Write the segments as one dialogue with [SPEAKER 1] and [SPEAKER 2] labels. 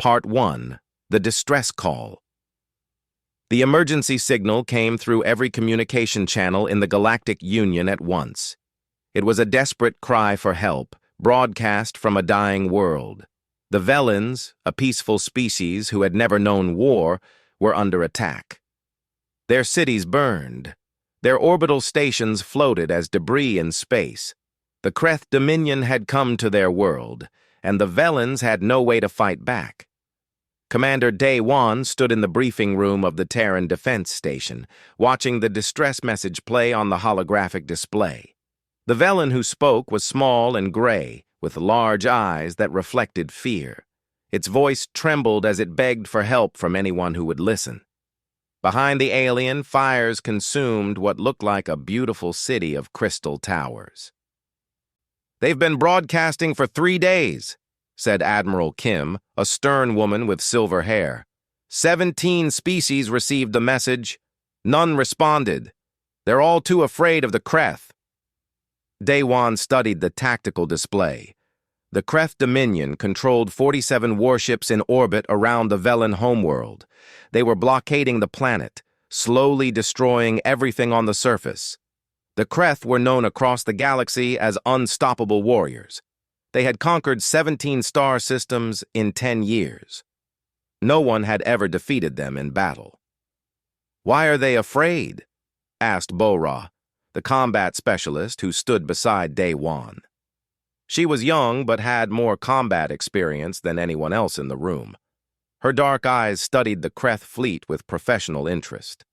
[SPEAKER 1] Part 1. The Distress Call. The emergency signal came through every communication channel in the Galactic Union at once. It was a desperate cry for help, broadcast from a dying world. The Velans, a peaceful species who had never known war, were under attack. Their cities burned. Their orbital stations floated as debris in space. The Kreth Dominion had come to their world, and the Velans had no way to fight back. Commander Day Wan stood in the briefing room of the Terran Defense Station, watching the distress message play on the holographic display. The Velan who spoke was small and gray, with large eyes that reflected fear. Its voice trembled as it begged for help from anyone who would listen. Behind the alien, fires consumed what looked like a beautiful city of crystal towers. "They've been broadcasting for 3 days," said Admiral Kim, a stern woman with silver hair. 17 species received the message. None responded. They're all too afraid of the Kreth. Day Wan studied the tactical display. The Kreth Dominion controlled 47 warships in orbit around the Velan homeworld. They were blockading the planet, slowly destroying everything on the surface. The Kreth were known across the galaxy as unstoppable warriors. They had conquered 17 star systems in 10 years. No one had ever defeated them in battle. "Why are they afraid?" asked Bo-Ra, the combat specialist who stood beside Day Wan. She was young but had more combat experience than anyone else in the room. Her dark eyes studied the Kreth fleet with professional interest.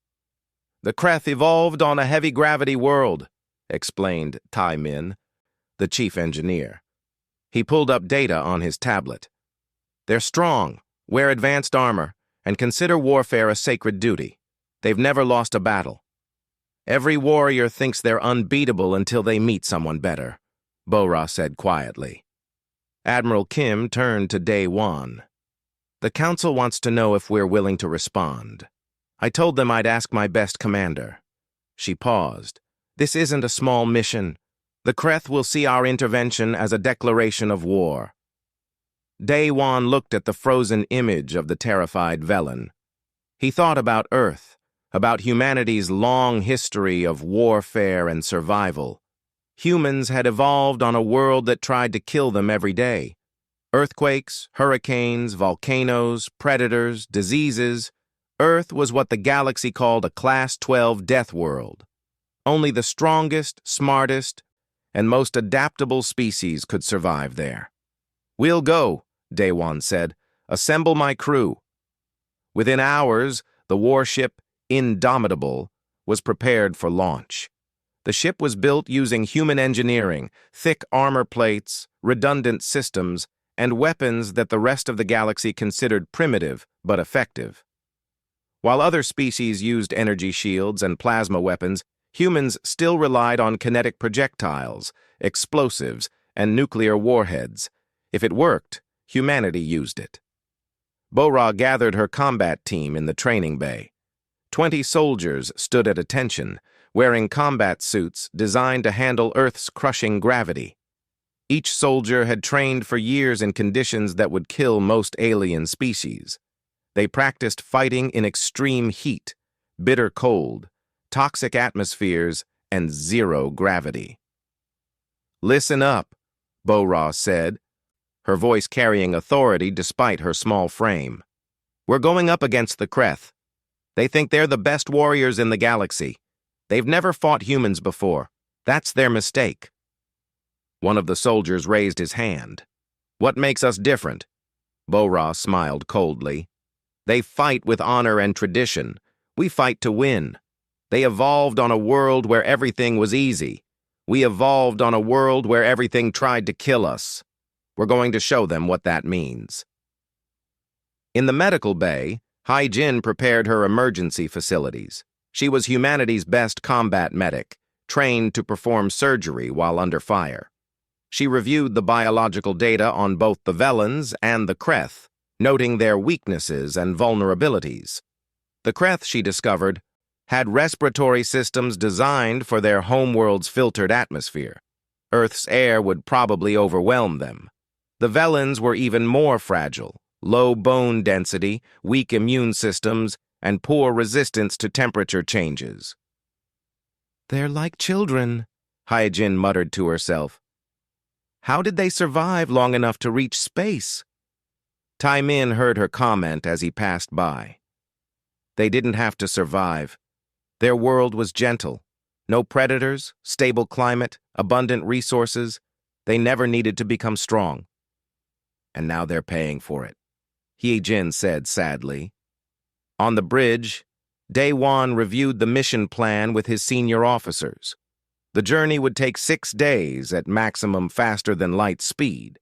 [SPEAKER 1] "The Kreth evolved on a heavy-gravity world," explained Tai Min, the chief engineer. He pulled up data on his tablet. "They're strong, wear advanced armor, and consider warfare a sacred duty. They've never lost a battle. Every warrior thinks they're unbeatable until they meet someone better," Bo-Ra said quietly. Admiral Kim turned to Day Wan. "The Council wants to know if we're willing to respond. I told them I'd ask my best commander." She paused. "This isn't a small mission. The Kreth will see our intervention as a declaration of war." Day Wan looked at the frozen image of the terrified Velan. He thought about Earth, about humanity's long history of warfare and survival. Humans had evolved on a world that tried to kill them every day. Earthquakes, hurricanes, volcanoes, predators, diseases. Earth was what the galaxy called a Class 12 death world. Only the strongest, smartest, and most adaptable species could survive there. "We'll go," Day Wan said. "Assemble my crew." Within hours, the warship, Indomitable, was prepared for launch. The ship was built using human engineering, thick armor plates, redundant systems, and weapons that the rest of the galaxy considered primitive but effective. While other species used energy shields and plasma weapons, humans still relied on kinetic projectiles, explosives, and nuclear warheads. If it worked, humanity used it. Bo-Ra gathered her combat team in the training bay. 20 soldiers stood at attention, wearing combat suits designed to handle Earth's crushing gravity. Each soldier had trained for years in conditions that would kill most alien species. They practiced fighting in extreme heat, bitter cold, toxic atmospheres, and zero gravity. "Listen up," Bo-Ra said, her voice carrying authority despite her small frame. "We're going up against the Kreth. They think they're the best warriors in the galaxy. They've never fought humans before. That's their mistake." One of the soldiers raised his hand. "What makes us different?" Bo-Ra smiled coldly. "They fight with honor and tradition. We fight to win. They evolved on a world where everything was easy. We evolved on a world where everything tried to kill us. We're going to show them what that means." In the medical bay, Hai Jin prepared her emergency facilities. She was humanity's best combat medic, trained to perform surgery while under fire. She reviewed the biological data on both the Velans and the Kreth, noting their weaknesses and vulnerabilities. The Kreth, she discovered, had respiratory systems designed for their homeworld's filtered atmosphere. Earth's air would probably overwhelm them. The Velans were even more fragile, low bone density, weak immune systems, and poor resistance to temperature changes. "They're like children," Hyojin muttered to herself. "How did they survive long enough to reach space?" Tai Min heard her comment as he passed by. They didn't have to survive. Their world was gentle. No predators, stable climate, abundant resources. They never needed to become strong. And now they're paying for it, Hyojin said sadly. On the bridge, Daewon reviewed the mission plan with his senior officers. The journey would take 6 days at maximum faster-than-light speed.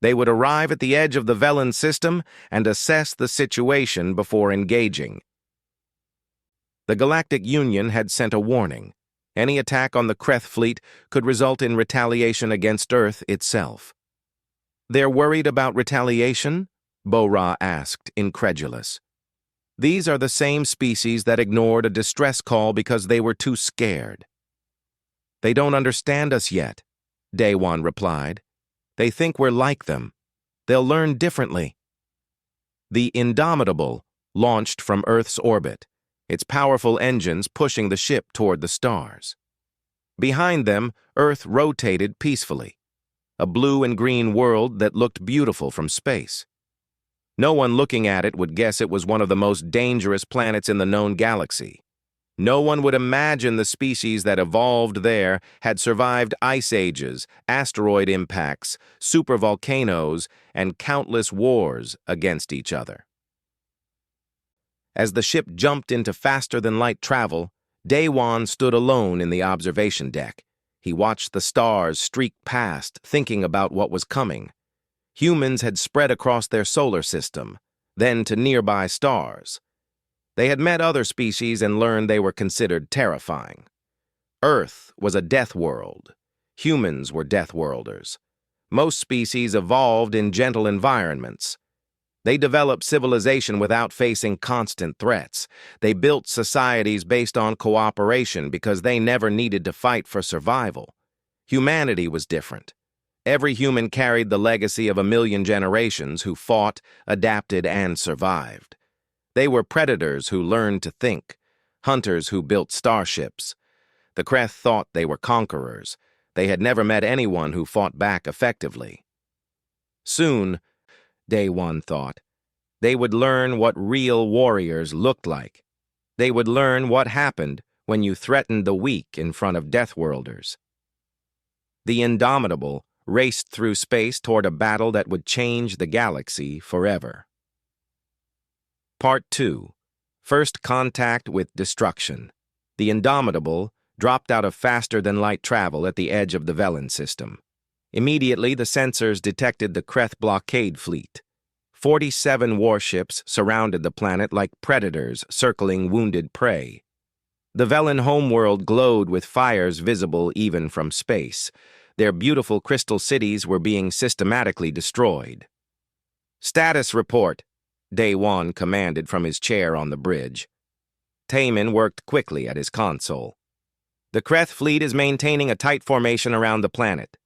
[SPEAKER 1] They would arrive at the edge of the Velen system and assess the situation before engaging. The Galactic Union had sent a warning. Any attack on the Kreth fleet could result in retaliation against Earth itself. "They're worried about retaliation?" Bo-Ra asked, incredulous. "These are the same species that ignored a distress call because they were too scared." "They don't understand us yet," Daewon replied. "They think we're like them. They'll learn differently." The Indomitable launched from Earth's orbit, its powerful engines pushing the ship toward the stars. Behind them, Earth rotated peacefully, a blue and green world that looked beautiful from space. No one looking at it would guess it was one of the most dangerous planets in the known galaxy. No one would imagine the species that evolved there had survived ice ages, asteroid impacts, supervolcanoes, and countless wars against each other. As the ship jumped into faster-than-light travel, Daewon stood alone in the observation deck. He watched the stars streak past, thinking about what was coming. Humans had spread across their solar system, then to nearby stars. They had met other species and learned they were considered terrifying. Earth was a death world. Humans were Deathworlders. Most species evolved in gentle environments. They developed civilization without facing constant threats. They built societies based on cooperation because they never needed to fight for survival. Humanity was different. Every human carried the legacy of 1,000,000 generations who fought, adapted, and survived. They were predators who learned to think, hunters who built starships. The Kreth thought they were conquerors. They had never met anyone who fought back effectively. Soon, Daewon thought, they would learn what real warriors looked like. They would learn what happened when you threatened the weak in front of Deathworlders. The Indomitable raced through space toward a battle that would change the galaxy forever. Part 2. First Contact with Destruction. The Indomitable dropped out of faster-than-light travel at the edge of the Velen system. Immediately, the sensors detected the Kreth blockade fleet. 47 warships surrounded the planet like predators circling wounded prey. The Velen homeworld glowed with fires visible even from space. Their beautiful crystal cities were being systematically destroyed. "Status report," Daewon commanded from his chair on the bridge. Taemin worked quickly at his console. "The Kreth fleet is maintaining a tight formation around the planet.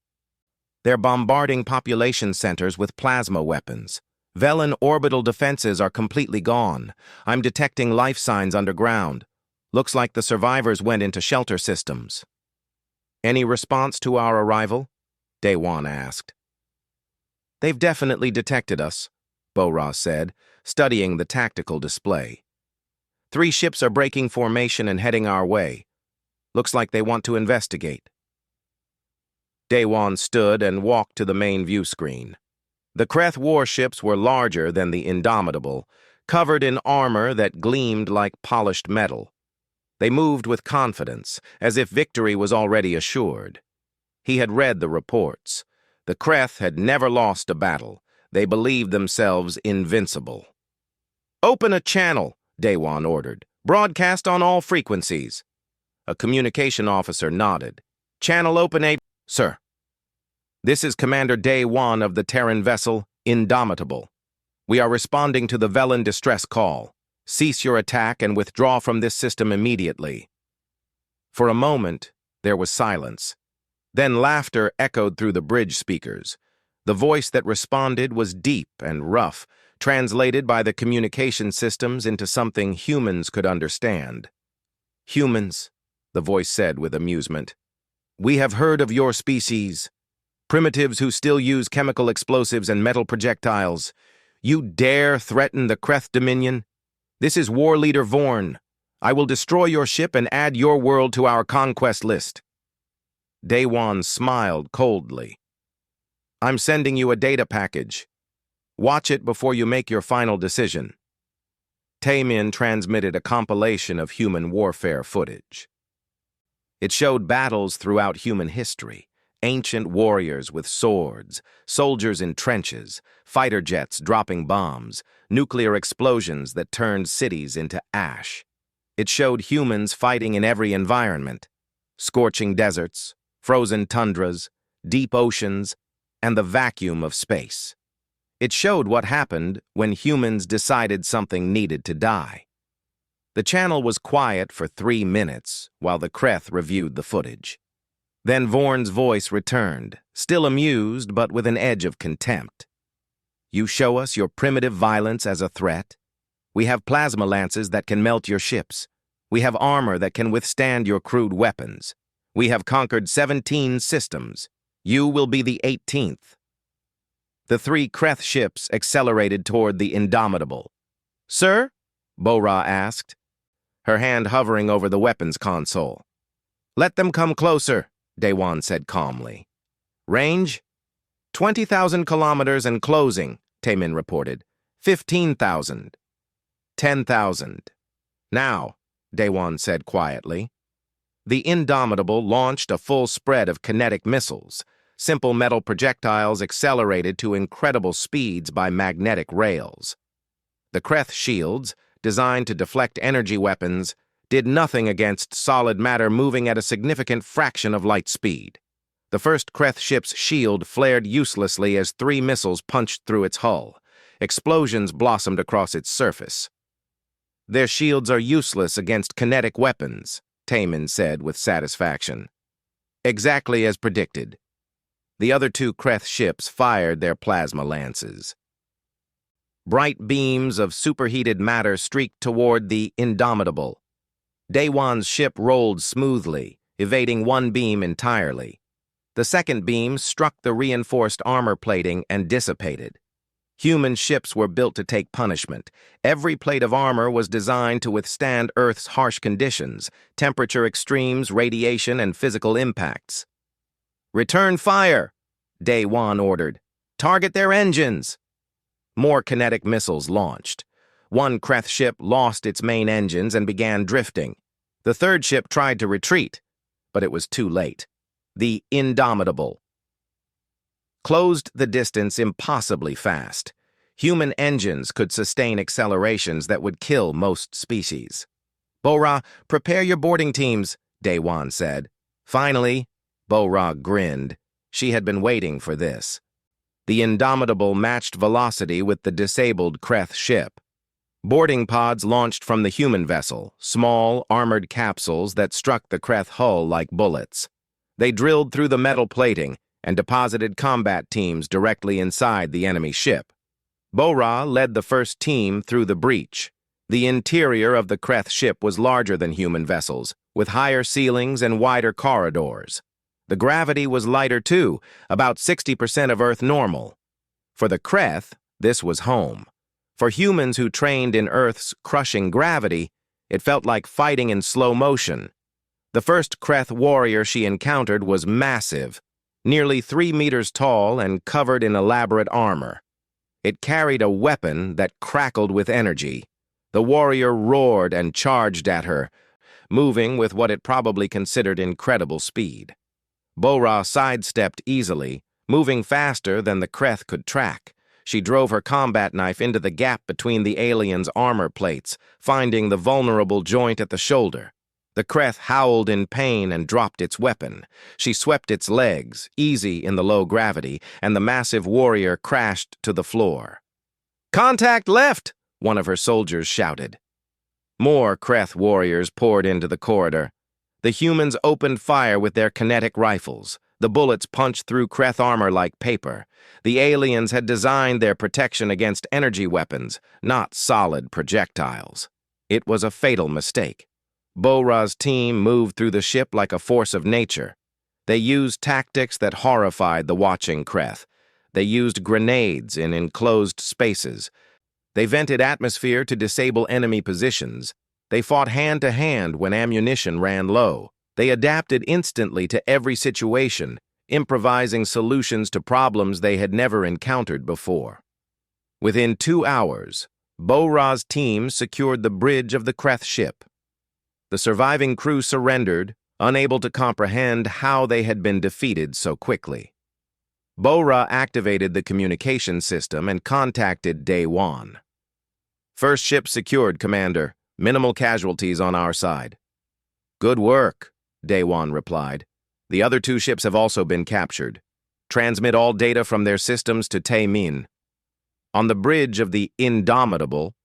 [SPEAKER 1] They're bombarding population centers with plasma weapons. Velen orbital defenses are completely gone. I'm detecting life signs underground. Looks like the survivors went into shelter systems." "Any response to our arrival?" Daewon asked. "They've definitely detected us," Bo-Ra said, studying the tactical display. 3 ships are breaking formation and heading our way. Looks like they want to investigate." Daewon stood and walked to the main view screen. The Kreth warships were larger than the Indomitable, covered in armor that gleamed like polished metal. They moved with confidence, as if victory was already assured. He had read the reports. The Kreth had never lost a battle. They believed themselves invincible. "Open a channel," Daewon ordered. "Broadcast on all frequencies." A communication officer nodded. "Channel open, Sir." "This is Commander Daewon of the Terran vessel Indomitable. We are responding to the Velen distress call. Cease your attack and withdraw from this system immediately." For a moment, there was silence. Then laughter echoed through the bridge speakers. The voice that responded was deep and rough, translated by the communication systems into something humans could understand. "Humans," the voice said with amusement, "we have heard of your species. Primitives who still use chemical explosives and metal projectiles. You dare threaten the Kreth Dominion? This is War Leader Vorn. I will destroy your ship and add your world to our conquest list." Daewon smiled coldly. "I'm sending you a data package. Watch it before you make your final decision." Taemin transmitted a compilation of human warfare footage. It showed battles throughout human history. Ancient warriors with swords, soldiers in trenches, fighter jets dropping bombs, nuclear explosions that turned cities into ash. It showed humans fighting in every environment: scorching deserts, frozen tundras, deep oceans, and the vacuum of space. It showed what happened when humans decided something needed to die. The channel was quiet for 3 minutes while the Kreth reviewed the footage. Then Vorn's voice returned, still amused but with an edge of contempt. "You show us your primitive violence as a threat? We have plasma lances that can melt your ships. We have armor that can withstand your crude weapons. We have conquered 17 systems. You will be the 18th. The 3 Kreth ships accelerated toward the Indomitable. "Sir?" Bo-Ra asked, her hand hovering over the weapons console. "Let them come closer," Daewon said calmly. "Range? 20,000 kilometers and closing," Taemin reported. 15,000. 10,000. "Now," Daewon said quietly. The Indomitable launched a full spread of kinetic missiles. Simple metal projectiles accelerated to incredible speeds by magnetic rails. The Kreth shields, designed to deflect energy weapons, did nothing against solid matter moving at a significant fraction of light speed. The first Kreth ship's shield flared uselessly as 3 missiles punched through its hull. Explosions blossomed across its surface. "Their shields are useless against kinetic weapons," Taemin said with satisfaction. "Exactly as predicted." The other 2 Kreth ships fired their plasma lances. Bright beams of superheated matter streaked toward the Indomitable. Daewon's ship rolled smoothly, evading one beam entirely. The second beam struck the reinforced armor plating and dissipated. Human ships were built to take punishment. Every plate of armor was designed to withstand Earth's harsh conditions, temperature extremes, radiation, and physical impacts. "Return fire," Daewon ordered. "Target their engines." More kinetic missiles launched. One Kreth ship lost its main engines and began drifting. The third ship tried to retreat, but it was too late. The Indomitable closed the distance impossibly fast. Human engines could sustain accelerations that would kill most species. "Bo-Ra, prepare your boarding teams," Daewon said. Finally, Bo-Ra grinned. She had been waiting for this. The Indomitable matched velocity with the disabled Kreth ship. Boarding pods launched from the human vessel, small, armored capsules that struck the Kreth hull like bullets. They drilled through the metal plating and deposited combat teams directly inside the enemy ship. Bo-Ra led the first team through the breach. The interior of the Kreth ship was larger than human vessels, with higher ceilings and wider corridors. The gravity was lighter too, about 60% of Earth normal. For the Kreth, this was home. For humans who trained in Earth's crushing gravity, it felt like fighting in slow motion. The first Kreth warrior she encountered was massive, nearly 3 meters tall and covered in elaborate armor. It carried a weapon that crackled with energy. The warrior roared and charged at her, moving with what it probably considered incredible speed. Bo-Ra sidestepped easily, moving faster than the Kreth could track. She drove her combat knife into the gap between the alien's armor plates, finding the vulnerable joint at the shoulder. The Kreth howled in pain and dropped its weapon. She swept its legs, easy in the low gravity, and the massive warrior crashed to the floor. "Contact left!" one of her soldiers shouted. More Kreth warriors poured into the corridor. The humans opened fire with their kinetic rifles. The bullets punched through Kreth armor like paper. The aliens had designed their protection against energy weapons, not solid projectiles. It was a fatal mistake. Bo-Ra's team moved through the ship like a force of nature. They used tactics that horrified the watching Kreth. They used grenades in enclosed spaces. They vented atmosphere to disable enemy positions. They fought hand-to-hand when ammunition ran low. They adapted instantly to every situation, improvising solutions to problems they had never encountered before. Within 2 hours, Bo-Ra's team secured the bridge of the Kreth ship. The surviving crew surrendered, unable to comprehend how they had been defeated so quickly. Bo-Ra activated the communication system and contacted Day-Wan. "First ship secured, Commander. Minimal casualties on our side." "Good work," Day-Wan replied. "The other 2 ships have also been captured. Transmit all data from their systems to Tae-Min." On the bridge of the Indomitable,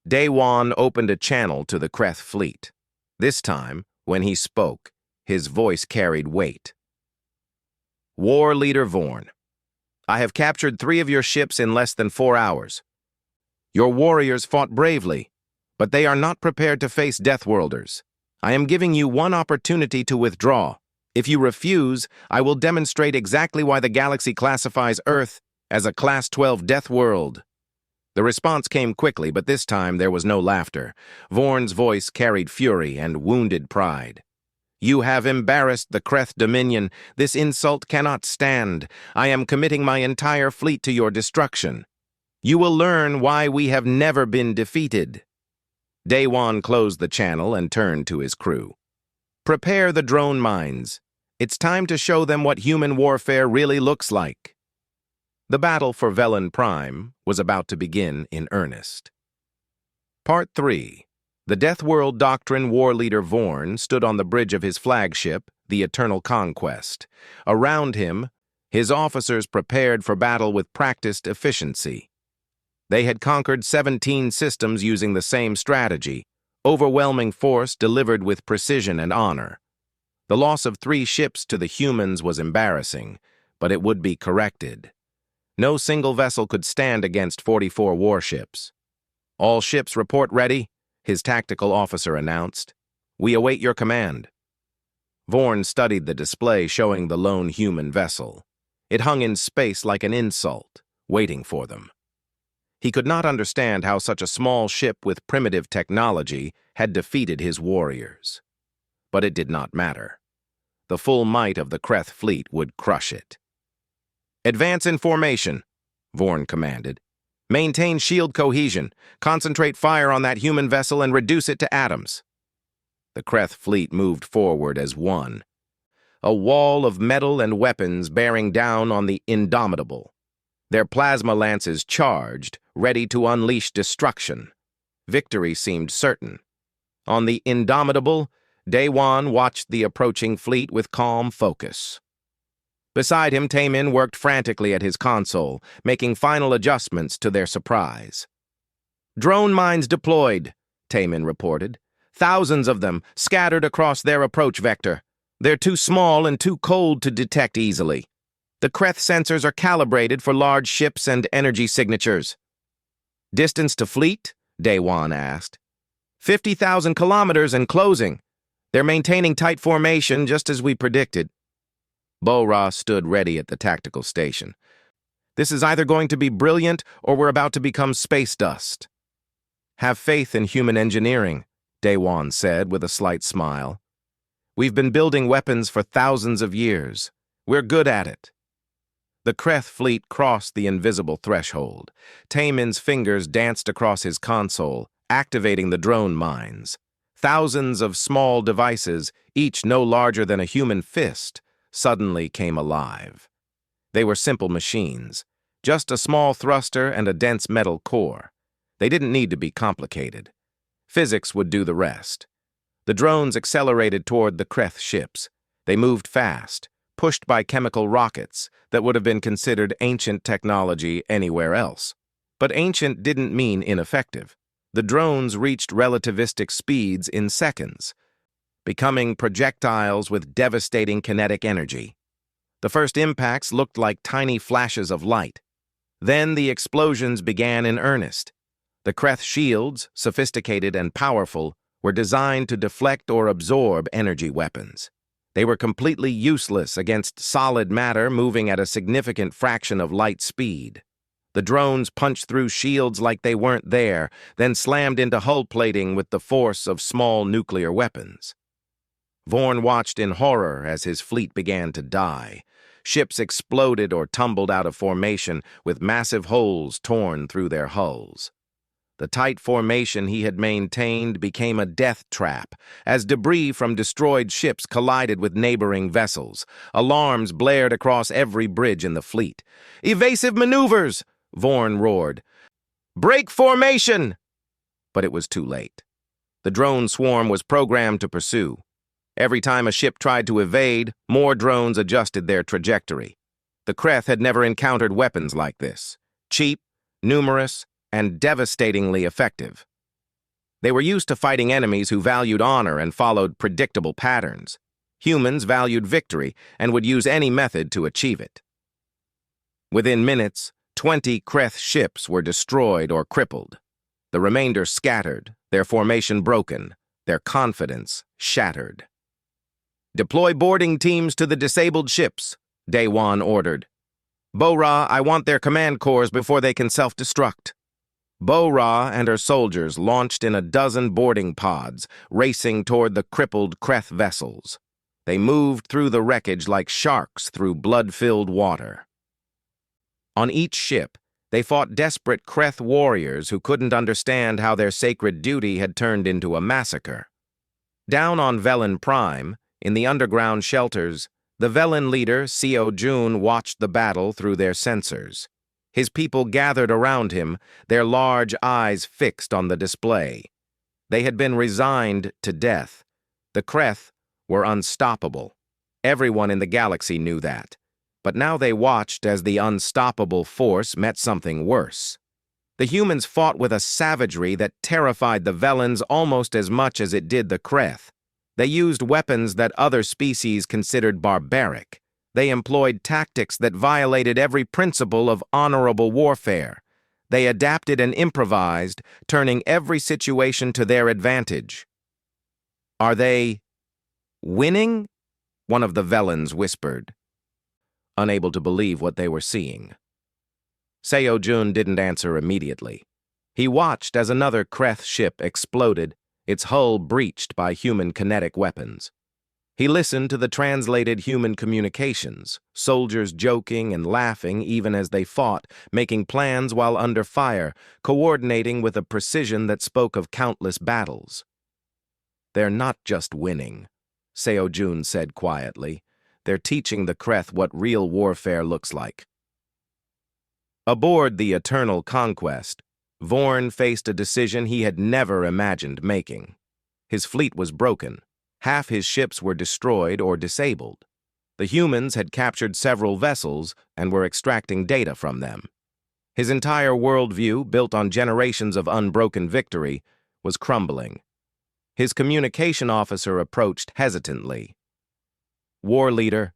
[SPEAKER 1] Day-Wan opened a channel to the Kreth fleet. This time, when he spoke, his voice carried weight. "War Leader Vorn, I have captured 3 of your ships in less than 4 hours. Your warriors fought bravely, but they are not prepared to face Deathworlders. I am giving you one opportunity to withdraw. If you refuse, I will demonstrate exactly why the galaxy classifies Earth as a Class 12 Death World." The response came quickly, but this time there was no laughter. Vorn's voice carried fury and wounded pride. "You have embarrassed the Kreth Dominion. This insult cannot stand. I am committing my entire fleet to your destruction. You will learn why we have never been defeated." Day-Wan closed the channel and turned to his crew. "Prepare the drone mines. It's time to show them what human warfare really looks like." The battle for Velen Prime was about to begin in earnest. Part 3. The Deathworld Doctrine War Leader Vorn stood on the bridge of his flagship, the Eternal Conquest. Around him, his officers prepared for battle with practiced efficiency. They had conquered 17 systems using the same strategy, overwhelming force delivered with precision and honor. The loss of 3 ships to the humans was embarrassing, but it would be corrected. No single vessel could stand against 44 warships. "All ships report ready," his tactical officer announced. "We await your command." Vorn studied the display showing the lone human vessel. It hung in space like an insult, waiting for them. He could not understand how such a small ship with primitive technology had defeated his warriors. But it did not matter. The full might of the Kreth fleet would crush it. "Advance in formation," Vorn commanded. "Maintain shield cohesion, concentrate fire on that human vessel and reduce it to atoms." The Kreth fleet moved forward as one. A wall of metal and weapons bearing down on the Indomitable. Their plasma lances charged, ready to unleash destruction. Victory seemed certain. On the Indomitable, Day-Wan watched the approaching fleet with calm focus. Beside him, Tae-Min worked frantically at his console, making final adjustments to their surprise. "Drone mines deployed," Tae-Min reported. "Thousands of them, scattered across their approach vector. They're too small and too cold to detect easily. The Kreth sensors are calibrated for large ships and energy signatures." "Distance to fleet?" Day-Wan asked. 50,000 kilometers and closing. They're maintaining tight formation just as we predicted." Bo-Ra stood ready at the tactical station. "This is either going to be brilliant or we're about to become space dust." "Have faith in human engineering," Day-Wan said with a slight smile. "We've been building weapons for thousands of years. We're good at it." The Kreth fleet crossed the invisible threshold. Tae-Min's fingers danced across his console, activating the drone mines. Thousands of small devices, each no larger than a human fist, suddenly came alive. They were simple machines, just a small thruster and a dense metal core. They didn't need to be complicated. Physics would do the rest. The drones accelerated toward the Kreth ships. They moved fast, pushed by chemical rockets that would have been considered ancient technology anywhere else. But ancient didn't mean ineffective. The drones reached relativistic speeds in seconds, becoming projectiles with devastating kinetic energy. The first impacts looked like tiny flashes of light. Then the explosions began in earnest. The Kreth shields, sophisticated and powerful, were designed to deflect or absorb energy weapons. They were completely useless against solid matter moving at a significant fraction of light speed. The drones punched through shields like they weren't there, then slammed into hull plating with the force of small nuclear weapons. Vorn watched in horror as his fleet began to die. Ships exploded or tumbled out of formation, with massive holes torn through their hulls. The tight formation he had maintained became a death trap, as debris from destroyed ships collided with neighboring vessels. Alarms blared across every bridge in the fleet. "Evasive maneuvers!" Vorn roared. "Break formation!" But it was too late. The drone swarm was programmed to pursue. Every time a ship tried to evade, more drones adjusted their trajectory. The Kreth had never encountered weapons like this. Cheap, numerous, and devastatingly effective. They were used to fighting enemies who valued honor and followed predictable patterns. Humans valued victory and would use any method to achieve it. Within minutes, 20 Kreth ships were destroyed or crippled. The remainder scattered, their formation broken, their confidence shattered. "Deploy boarding teams to the disabled ships," Daewon ordered. "Bo-Ra, I want their command cores before they can self-destruct." Bo-Ra and her soldiers launched in a dozen boarding pods, racing toward the crippled Kreth vessels. They moved through the wreckage like sharks through blood-filled water. On each ship, they fought desperate Kreth warriors who couldn't understand how their sacred duty had turned into a massacre. Down on Velen Prime, in the underground shelters, the Velen leader, Seo Jun, watched the battle through their sensors. His people gathered around him, their large eyes fixed on the display. They had been resigned to death. The Kreth were unstoppable. Everyone in the galaxy knew that. But now they watched as the unstoppable force met something worse. The humans fought with a savagery that terrified the Velens almost as much as it did the Kreth. They used weapons that other species considered barbaric. They employed tactics that violated every principle of honorable warfare. They adapted and improvised, turning every situation to their advantage. "Are they winning?" one of the Velens whispered, unable to believe what they were seeing. Seo Jun didn't answer immediately. He watched as another Kreth ship exploded, its hull breached by human kinetic weapons. He listened to the translated human communications, soldiers joking and laughing even as they fought, making plans while under fire, coordinating with a precision that spoke of countless battles. "They're not just winning," Seo Jun said quietly. "They're teaching the Kreth what real warfare looks like." Aboard the Eternal Conquest, Vorn faced a decision he had never imagined making. His fleet was broken. Half his ships were destroyed or disabled. The humans had captured several vessels and were extracting data from them. His entire worldview, built on generations of unbroken victory, was crumbling. His communication officer approached hesitantly. "War leader,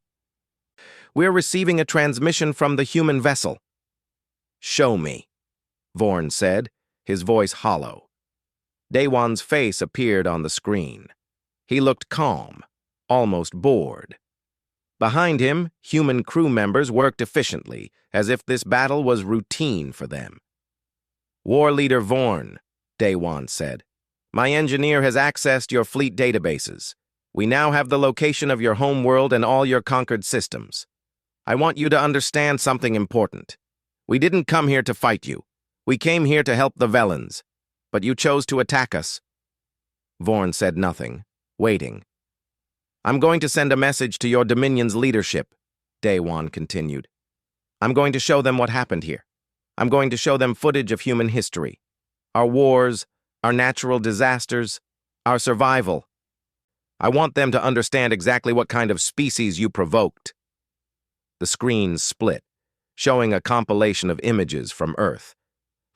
[SPEAKER 1] we're receiving a transmission from the human vessel." "Show me," Vorn said, his voice hollow. Daewon's face appeared on the screen. He looked calm, almost bored. Behind him, human crew members worked efficiently, as if this battle was routine for them. "War Leader Vorn," Daewon said, "my engineer has accessed your fleet databases. We now have the location of your home world and all your conquered systems. I want you to understand something important. We didn't come here to fight you. We came here to help the Velens, but you chose to attack us." Vorn said nothing, waiting. "I'm going to send a message to your Dominion's leadership," Daewon continued. "I'm going to show them what happened here. I'm going to show them footage of human history. Our wars, our natural disasters, our survival. I want them to understand exactly what kind of species you provoked." The screen split, showing a compilation of images from Earth.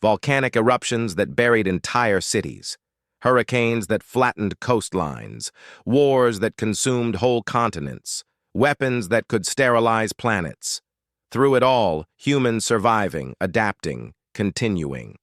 [SPEAKER 1] Volcanic eruptions that buried entire cities. Hurricanes that flattened coastlines, wars that consumed whole continents, weapons that could sterilize planets. Through it all, humans surviving, adapting, continuing.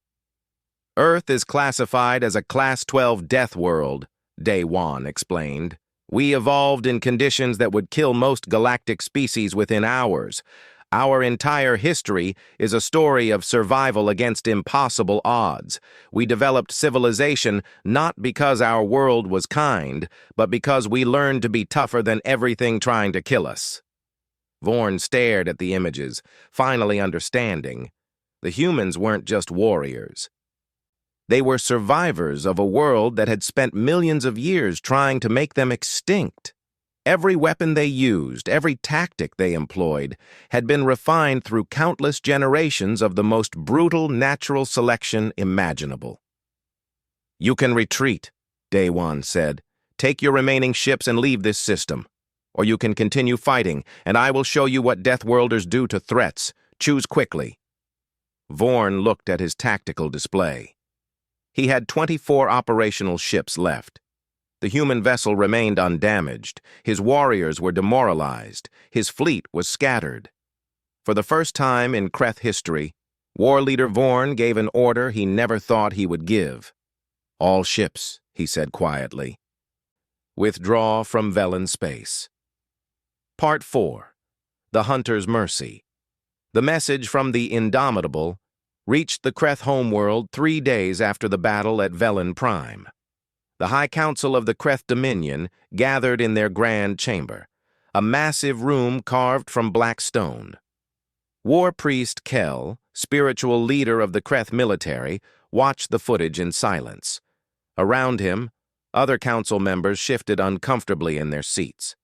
[SPEAKER 1] Earth is classified as a Class 12 death world, Day One explained. We evolved in conditions that would kill most galactic species within hours. Our entire history is a story of survival against impossible odds. We developed civilization not because our world was kind, but because we learned to be tougher than everything trying to kill us. Vorn stared at the images, finally understanding. The humans weren't just warriors. They were survivors of a world that had spent millions of years trying to make them extinct. Every weapon they used, every tactic they employed, had been refined through countless generations of the most brutal natural selection imaginable. "You can retreat," Day One said. "Take your remaining ships and leave this system. Or you can continue fighting, and I will show you what Deathworlders do to threats. Choose quickly." Vorn looked at his tactical display. He had 24 operational ships left. The human vessel remained undamaged. His warriors were demoralized. His fleet was scattered. For the first time in Kreth history, War Leader Vorn gave an order he never thought he would give. "All ships," he said quietly. "Withdraw from Velen space." Part 4. The Hunter's Mercy. The message from the Indomitable reached the Kreth homeworld 3 days after the battle at Velen Prime. The High Council of the Kreth Dominion gathered in their grand chamber, a massive room carved from black stone. War Priest Kel, spiritual leader of the Kreth military, watched the footage in silence. Around him, other council members shifted uncomfortably in their seats.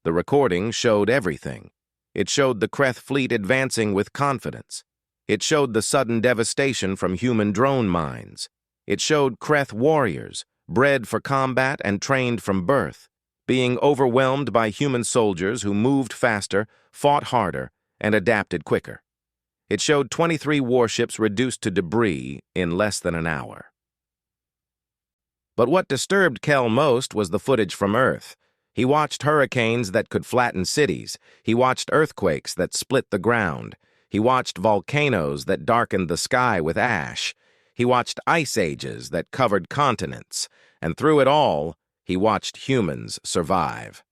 [SPEAKER 1] The recording showed everything. It showed the Kreth fleet advancing with confidence. It showed the sudden devastation from human drone mines. It showed Kreth warriors, bred for combat and trained from birth, being overwhelmed by human soldiers who moved faster, fought harder, and adapted quicker. It showed 23 warships reduced to debris in less than an hour. But what disturbed Kel most was the footage from Earth. He watched hurricanes that could flatten cities. He watched earthquakes that split the ground. He watched volcanoes that darkened the sky with ash. He watched ice ages that covered continents. And through it all, he watched humans survive.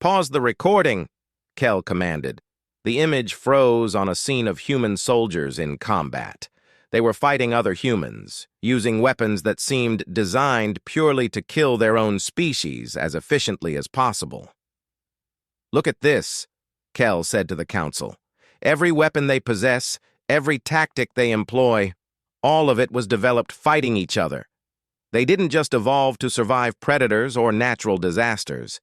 [SPEAKER 1] "Pause the recording," Kel commanded. The image froze on a scene of human soldiers in combat. They were fighting other humans, using weapons that seemed designed purely to kill their own species as efficiently as possible. "Look at this," Kel said to the council. "Every weapon they possess, every tactic they employ, all of it was developed fighting each other. They didn't just evolve to survive predators or natural disasters.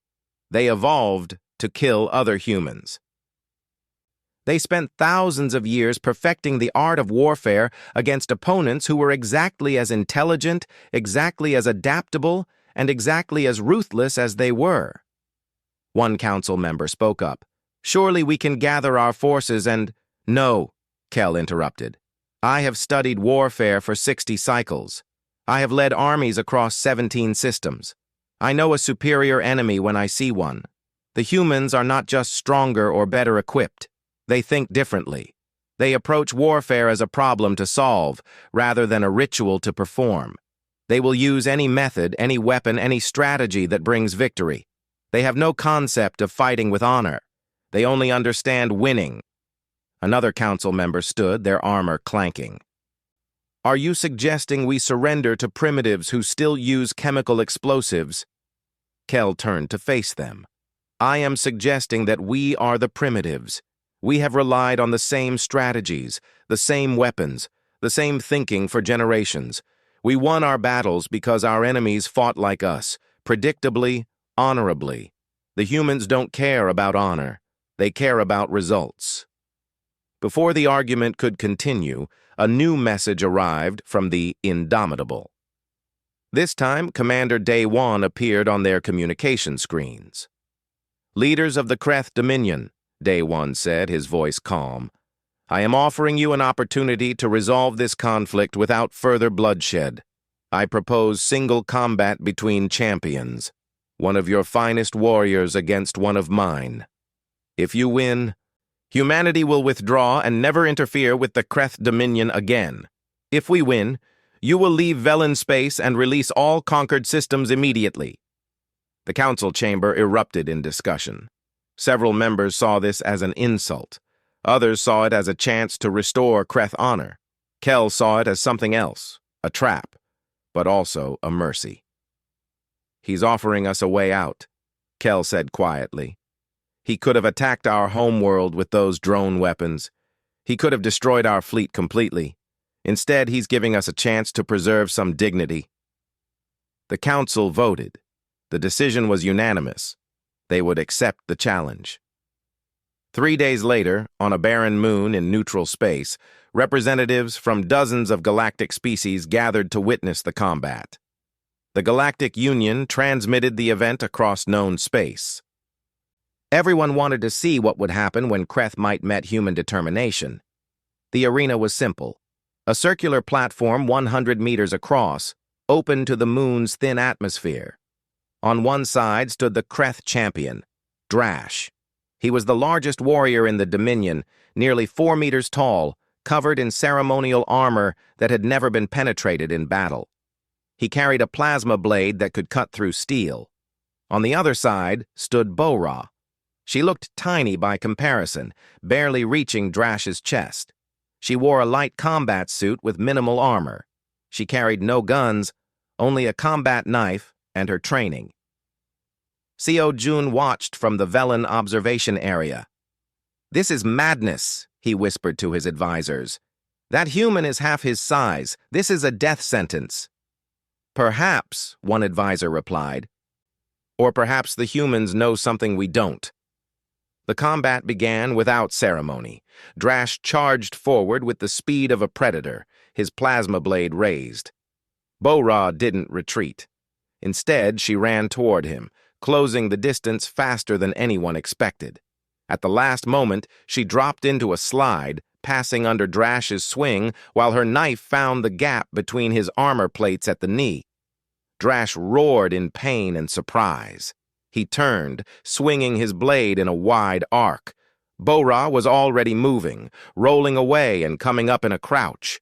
[SPEAKER 1] They evolved to kill other humans. They spent thousands of years perfecting the art of warfare against opponents who were exactly as intelligent, exactly as adaptable, and exactly as ruthless as they were." One council member spoke up. "Surely we can gather our forces and—" "No," Kel interrupted. "I have studied warfare for 60 cycles. I have led armies across 17 systems. I know a superior enemy when I see one. The humans are not just stronger or better equipped. They think differently. They approach warfare as a problem to solve, rather than a ritual to perform. They will use any method, any weapon, any strategy that brings victory. They have no concept of fighting with honor. They only understand winning." Another council member stood, their armor clanking. "Are you suggesting we surrender to primitives who still use chemical explosives?" Kel turned to face them. "I am suggesting that we are the primitives. We have relied on the same strategies, the same weapons, the same thinking for generations. We won our battles because our enemies fought like us, predictably, honorably. The humans don't care about honor. They care about results." Before the argument could continue, a new message arrived from the Indomitable. This time, Commander Day One appeared on their communication screens. "Leaders of the Kreth Dominion," Day One said, his voice calm, "I am offering you an opportunity to resolve this conflict without further bloodshed. I propose single combat between champions, one of your finest warriors against one of mine." If you win, humanity will withdraw and never interfere with the Kreth Dominion again. If we win, you will leave Velen space and release all conquered systems immediately. The council chamber erupted in discussion. Several members saw this as an insult. Others saw it as a chance to restore Kreth honor. Kel saw it as something else, a trap, but also a mercy. He's offering us a way out, Kel said quietly. He could have attacked our homeworld with those drone weapons. He could have destroyed our fleet completely. Instead, he's giving us a chance to preserve some dignity. The council voted. The decision was unanimous. They would accept the challenge. 3 days later, on a barren moon in neutral space, representatives from dozens of galactic species gathered to witness the combat. The Galactic Union transmitted the event across known space. Everyone wanted to see what would happen when Kreth might met human determination. The arena was simple. A circular platform 100 meters across, open to the moon's thin atmosphere. On one side stood the Kreth champion, Drash. He was the largest warrior in the Dominion, nearly 4 meters tall, covered in ceremonial armor that had never been penetrated in battle. He carried a plasma blade that could cut through steel. On the other side stood Bo-Ra. She looked tiny by comparison, barely reaching Drash's chest. She wore a light combat suit with minimal armor. She carried no guns, only a combat knife and her training. Seo Jun watched from the Velen observation area. "This is madness," he whispered to his advisors. "That human is half his size. This is a death sentence." "Perhaps," one advisor replied. "Or perhaps the humans know something we don't." The combat began without ceremony. Drash charged forward with the speed of a predator, his plasma blade raised. Bo-Ra didn't retreat. Instead, she ran toward him, closing the distance faster than anyone expected. At the last moment, she dropped into a slide, passing under Drash's swing while her knife found the gap between his armor plates at the knee. Drash roared in pain and surprise. He turned, swinging his blade in a wide arc. Bo-Ra was already moving, rolling away and coming up in a crouch.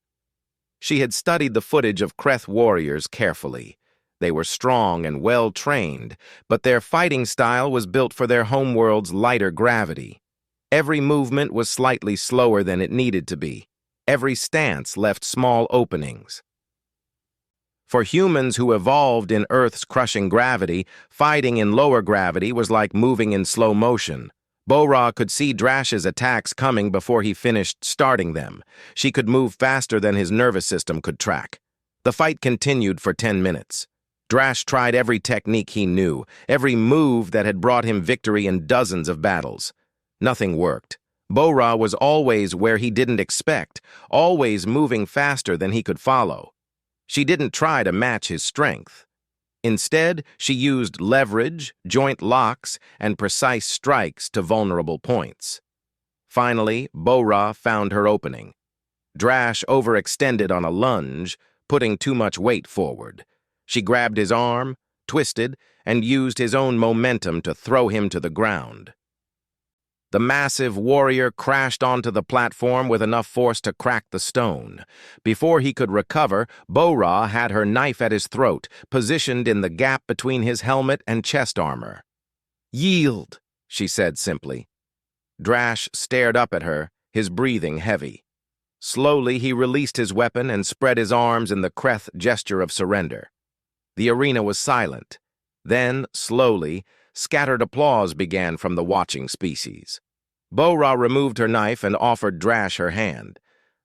[SPEAKER 1] She had studied the footage of Kreth warriors carefully. They were strong and well-trained, but their fighting style was built for their homeworld's lighter gravity. Every movement was slightly slower than it needed to be. Every stance left small openings. For humans who evolved in Earth's crushing gravity, fighting in lower gravity was like moving in slow motion. Bo-Ra could see Drash's attacks coming before he finished starting them. She could move faster than his nervous system could track. The fight continued for 10 minutes. Drash tried every technique he knew, every move that had brought him victory in dozens of battles. Nothing worked. Bo-Ra was always where he didn't expect, always moving faster than he could follow. She didn't try to match his strength. Instead, she used leverage, joint locks, and precise strikes to vulnerable points. Finally, Bo-Ra found her opening. Drash overextended on a lunge, putting too much weight forward. She grabbed his arm, twisted, and used his own momentum to throw him to the ground. The massive warrior crashed onto the platform with enough force to crack the stone. Before he could recover, Bo-Ra had her knife at his throat, positioned in the gap between his helmet and chest armor. "Yield," she said simply. Drash stared up at her, his breathing heavy. Slowly, he released his weapon and spread his arms in the Kreth gesture of surrender. The arena was silent. Then, slowly, scattered applause began from the watching species. Bo-Ra removed her knife and offered Drash her hand.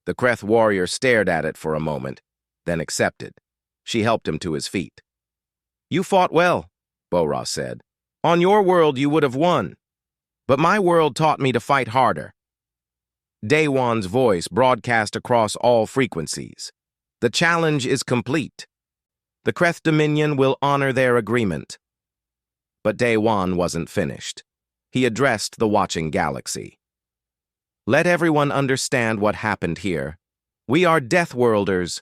[SPEAKER 1] The Kreth warrior stared at it for a moment, then accepted. She helped him to his feet. "You fought well," Bo-Ra said. "On your world you would have won. But my world taught me to fight harder." Daewon's voice broadcast across all frequencies. "The challenge is complete. The Kreth Dominion will honor their agreement." But Daewon wasn't finished. He addressed the watching galaxy. "Let everyone understand what happened here. We are Deathworlders.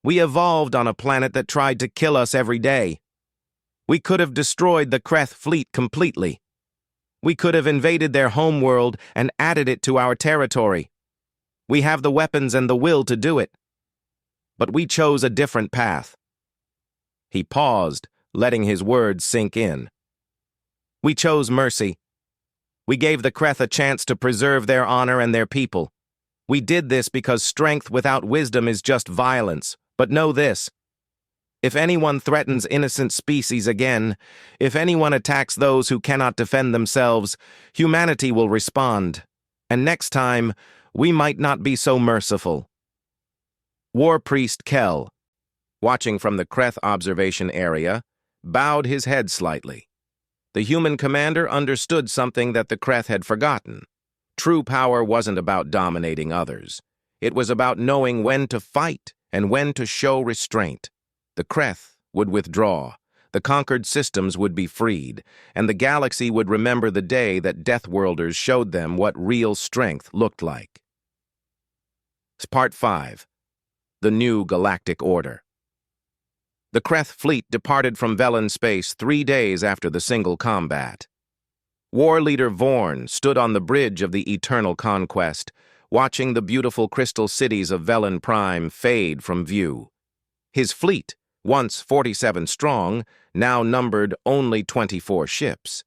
[SPEAKER 1] We evolved on a planet that tried to kill us every day. We could have destroyed the Kreth fleet completely. We could have invaded their homeworld and added it to our territory. We have the weapons and the will to do it. But we chose a different path." He paused, letting his words sink in. "We chose mercy. We gave the Kreth a chance to preserve their honor and their people. We did this because strength without wisdom is just violence. But know this: if anyone threatens innocent species again, if anyone attacks those who cannot defend themselves, humanity will respond. And next time, we might not be so merciful." War Priest Kel, watching from the Kreth observation area, bowed his head slightly. The human commander understood something that the Kreth had forgotten. True power wasn't about dominating others. It was about knowing when to fight and when to show restraint. The Kreth would withdraw, the conquered systems would be freed, and the galaxy would remember the day that Deathworlders showed them what real strength looked like. Part 5. The New Galactic Order. The Kreth fleet departed from Velen space 3 days after the single combat. War leader Vorn stood on the bridge of the Eternal Conquest, watching the beautiful crystal cities of Velen Prime fade from view. His fleet, once 47 strong, now numbered only 24 ships.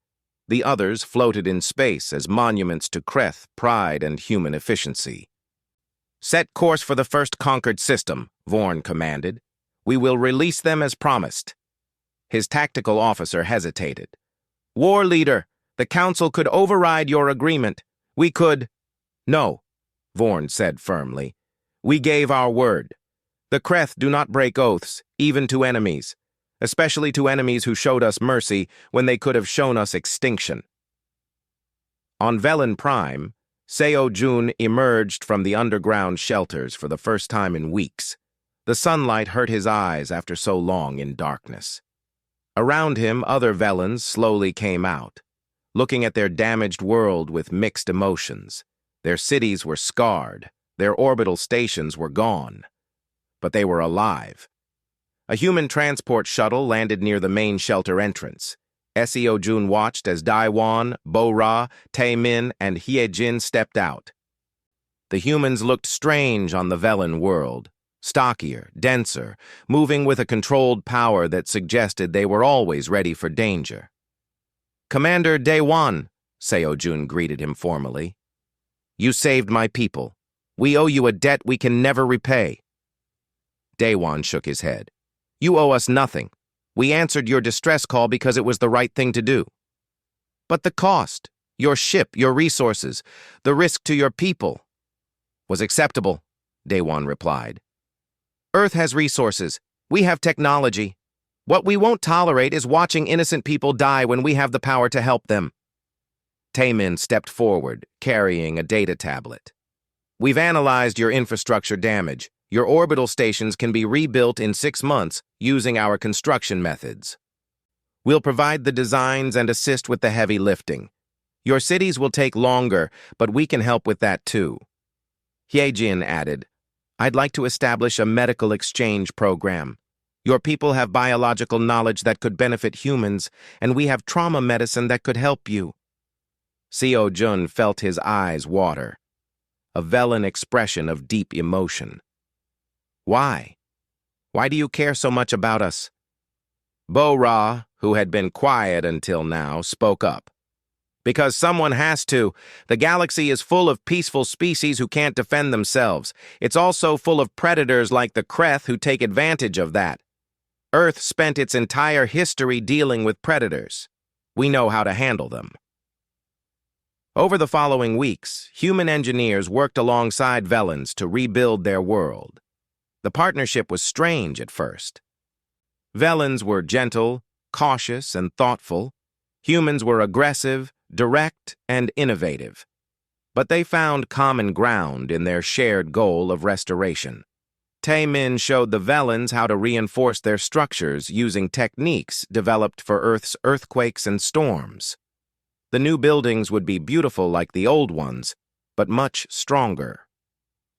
[SPEAKER 1] The others floated in space as monuments to Kreth pride and human efficiency. "Set course for the first conquered system," Vorn commanded. "We will release them as promised." His tactical officer hesitated. "War leader, the Council could override your agreement. We could—" "No," Vorn said firmly. "We gave our word. The Kreth do not break oaths, even to enemies, especially to enemies who showed us mercy when they could have shown us extinction." On Velen Prime, Seo Jun emerged from the underground shelters for the first time in weeks. The sunlight hurt his eyes after so long in darkness. Around him, other Velens slowly came out, looking at their damaged world with mixed emotions. Their cities were scarred, their orbital stations were gone. But they were alive. A human transport shuttle landed near the main shelter entrance. Seo Jun watched as Daiwan, Bo-Ra, Tae-Min, and Hye-Jin stepped out. The humans looked strange on the Velen world. Stockier, denser, moving with a controlled power that suggested they were always ready for danger. "Commander Daewan," Seo Jun greeted him formally. "You saved my people. We owe you a debt we can never repay." Daewan shook his head. "You owe us nothing. We answered your distress call because it was the right thing to do." "But the cost, your ship, your resources, the risk to your people," "was acceptable," Daewan replied. "Earth has resources. We have technology. What we won't tolerate is watching innocent people die when we have the power to help them." Tae-Min stepped forward, carrying a data tablet. "We've analyzed your infrastructure damage. Your orbital stations can be rebuilt in 6 months using our construction methods. We'll provide the designs and assist with the heavy lifting. Your cities will take longer, but we can help with that too." Hye-Jin added, "I'd like to establish a medical exchange program. Your people have biological knowledge that could benefit humans, and we have trauma medicine that could help you." Seo Jun felt his eyes water, a Velen expression of deep emotion. "Why? Why do you care so much about us?" Bo-Ra, who had been quiet until now, spoke up. "Because someone has to. The galaxy is full of peaceful species who can't defend themselves. It's also full of predators like the Kreth who take advantage of that. Earth spent its entire history dealing with predators. We know how to handle them." Over the following weeks, human engineers worked alongside Velens to rebuild their world. The partnership was strange at first. Velens were gentle, cautious, and thoughtful. Humans were aggressive, direct, and innovative. But they found common ground in their shared goal of restoration. Tae-Min showed the Velens how to reinforce their structures using techniques developed for Earth's earthquakes and storms. The new buildings would be beautiful like the old ones, but much stronger.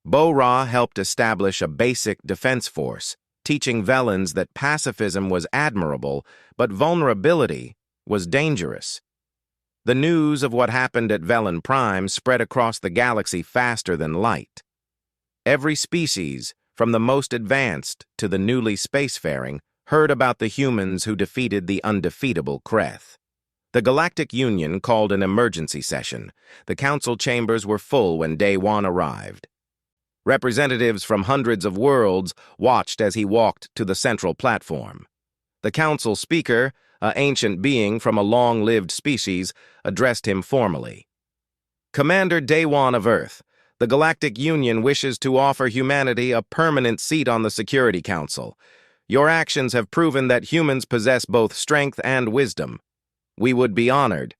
[SPEAKER 1] Bo-Ra helped establish a basic defense force, teaching Velens that pacifism was admirable, but vulnerability was dangerous. The news of what happened at Velen Prime spread across the galaxy faster than light. Every species, from the most advanced to the newly spacefaring, heard about the humans who defeated the undefeatable Kreth. The Galactic Union called an emergency session. The council chambers were full when Day One arrived. Representatives from hundreds of worlds watched as he walked to the central platform. The council speaker, an ancient being from a long-lived species, addressed him formally. Commander Day One of Earth, the Galactic Union wishes to offer humanity a permanent seat on the Security Council. Your actions have proven that humans possess both strength and wisdom. We would be honored.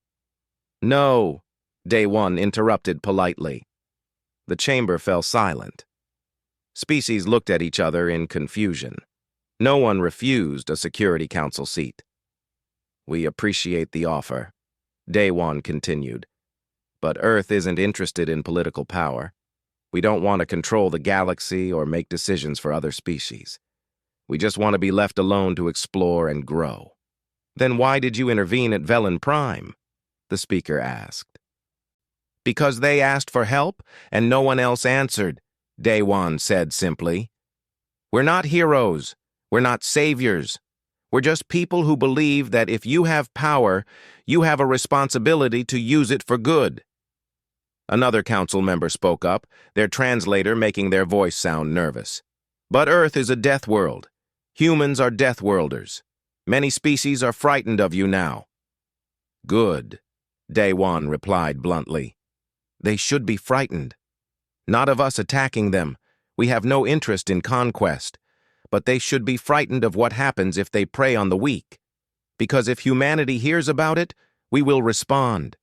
[SPEAKER 1] No, Day One interrupted politely. The chamber fell silent. Species looked at each other in confusion. No one refused a Security Council seat. We appreciate the offer, Day One continued. But Earth isn't interested in political power. We don't want to control the galaxy or make decisions for other species. We just want to be left alone to explore and grow. Then why did you intervene at Velen Prime? The speaker asked. Because they asked for help and no one else answered, Day One said simply. We're not heroes. We're not saviors. We're just people who believe that if you have power, you have a responsibility to use it for good. Another council member spoke up, their translator making their voice sound nervous. But Earth is a death world. Humans are Deathworlders. Many species are frightened of you now. Good, Day One replied bluntly. They should be frightened. Not of us attacking them. We have no interest in conquest. But they should be frightened of what happens if they prey on the weak. Because if humanity hears about it, we will respond.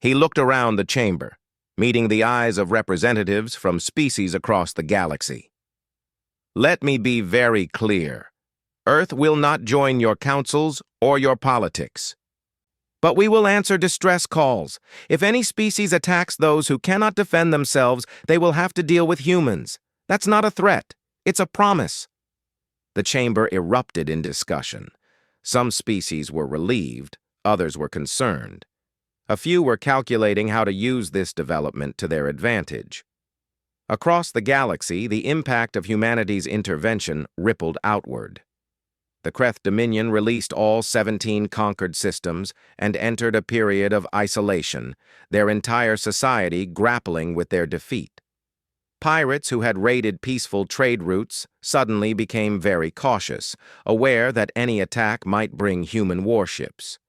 [SPEAKER 1] He looked around the chamber, meeting the eyes of representatives from species across the galaxy. Let me be very clear. Earth will not join your councils or your politics. But we will answer distress calls. If any species attacks those who cannot defend themselves, they will have to deal with humans. That's not a threat. It's a promise. The chamber erupted in discussion. Some species were relieved, others were concerned. A few were calculating how to use this development to their advantage. Across the galaxy, the impact of humanity's intervention rippled outward. The Kreth Dominion released all 17 conquered systems and entered a period of isolation, their entire society grappling with their defeat. Pirates who had raided peaceful trade routes suddenly became very cautious, aware that any attack might bring human warships.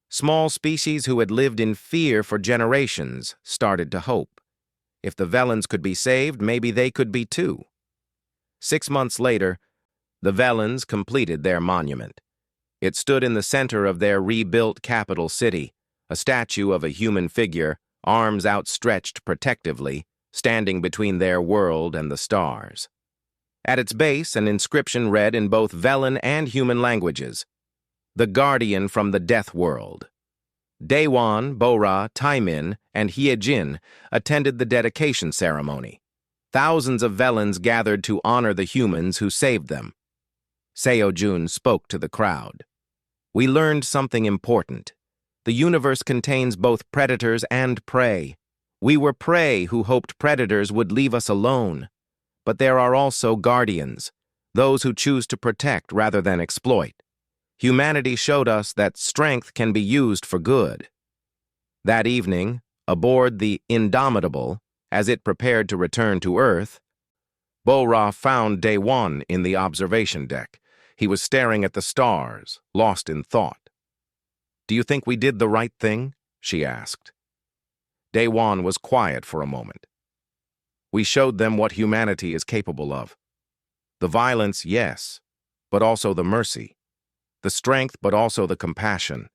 [SPEAKER 1] Small species who had lived in fear for generations started to hope. If the Velens could be saved, maybe they could be too. 6 months later, the Velens completed their monument. It stood in the center of their rebuilt capital city, a statue of a human figure, arms outstretched protectively, standing between their world and the stars. At its base, an inscription read in both Velen and human languages, "The Guardian from the Death World." Daywan, Bora, Taimin, and Hiejin attended the dedication ceremony. Thousands of Velens gathered to honor the humans who saved them. Seojun spoke to the crowd. We learned something important. The universe contains both predators and prey. We were prey who hoped predators would leave us alone. But there are also guardians, those who choose to protect rather than exploit. Humanity showed us that strength can be used for good. That evening, aboard the Indomitable, as it prepared to return to Earth, Bora found Day One in the observation deck. He was staring at the stars, lost in thought. "Do you think we did the right thing?" she asked. Day One was quiet for a moment. "We showed them what humanity is capable of. The violence, yes, but also the mercy. The strength, but also the compassion.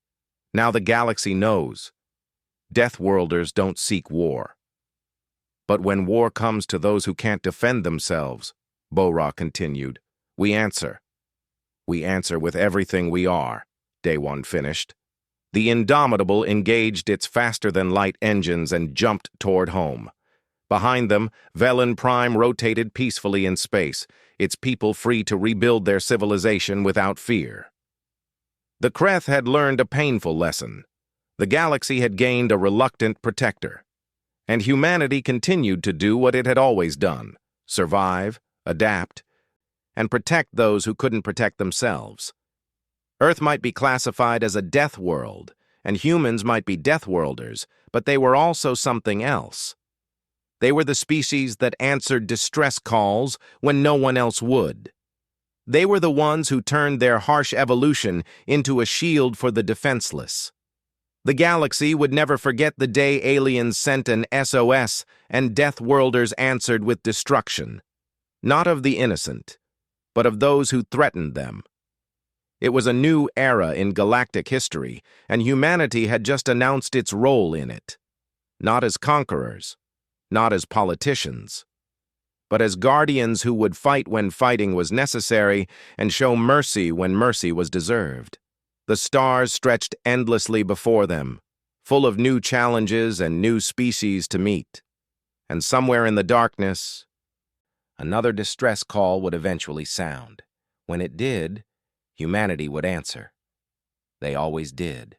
[SPEAKER 1] Now the galaxy knows. Deathworlders don't seek war. But when war comes to those who can't defend themselves," Bora continued, "we answer. We answer with everything we are," Day One finished. The Indomitable engaged its faster-than-light engines and jumped toward home. Behind them, Velen Prime rotated peacefully in space, its people free to rebuild their civilization without fear. The Kreth had learned a painful lesson. The galaxy had gained a reluctant protector, and humanity continued to do what it had always done: survive, adapt, and protect those who couldn't protect themselves. Earth might be classified as a death world, and humans might be Deathworlders, but they were also something else. They were the species that answered distress calls when no one else would. They were the ones who turned their harsh evolution into a shield for the defenseless. The galaxy would never forget the day aliens sent an SOS and Deathworlders answered with destruction, not of the innocent, but of those who threatened them. It was a new era in galactic history, and humanity had just announced its role in it. Not as conquerors, not as politicians, but as guardians who would fight when fighting was necessary and show mercy when mercy was deserved. The stars stretched endlessly before them, full of new challenges and new species to meet. And somewhere in the darkness, another distress call would eventually sound. When it did, humanity would answer. They always did.